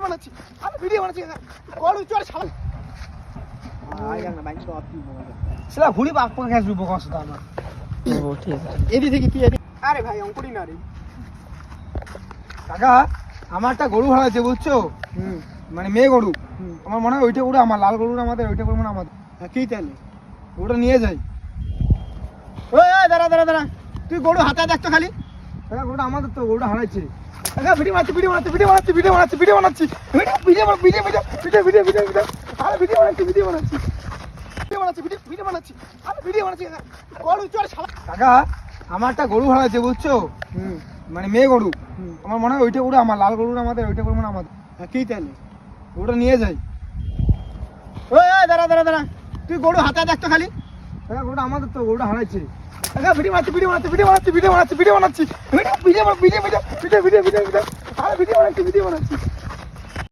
বানাচ্ছি, আমি ভিডিও বানাচ্ছি। গরু চল শালা। সেটা ঘুরি বাপ পা গ্যাস রূপ কষ্ট আমার। ও ঠিক আছে। এদিক থেকে কি এদিক? আরে ভাই অঙ্কুরি না রে। কাকা আমার একটা গরু ভাড়া আছে বুঝছো? মানে মেয়ে গরু। আমার মনে হয় ওইটা গরু আমার, লাল গরুটা আমাদের, ওইটা গরু মানে আমাদের। কি তাহলে ওটা নিয়ে যাই। ওই দাঁড়া দাঁড়া দাঁড়া, তুই গরু হাতে দেখতো খালি। কাকা গরুটা আমাদের তো, গরুটা হারাইছে। কাকা ভিডিও বানাচ্ছি ভিডিও বানাচ্ছি ভিডিও বানাচ্ছি ভিডিও বানাচ্ছি ভিডিও বানাচ্ছি video video video video video video video আরে ভিডিও বানাচ্ছি ভিডিও বানাচ্ছি ভিডিও বানাচ্ছি ভিডিও ভিডিও বানাচ্ছি আমি ভিডিও বানাচ্ছি। গরু চল শালা। কাকা আমার একটা গরু ভাড়া আছে বুঝছো? মানে মেয়ে গরু। আমার মনে হয় ওইটা গরু আমার, লাল গরুটা আমাদের, ওইটা গরু মানে আমাদের। কি তাহলে ওটা নিয়ে যাই। ওই দাঁড়া দাঁড়া দাঁড়া, তুই গরু হাতে দেখতো খালি। কাকা গরুটা আমাদের তো, গরুটা হারাইছে। কাকা ভিডিও বানাচ্ছি ভিডিও বানাচ্ছি ভিডিও বানাচ্ছি ভিডিও বানাচ্ছি ভিডিও বানাচ্ছি video video video video video video video video আরে ভিডিও বানাচ্ছি ভিডিও বানাচ্ছি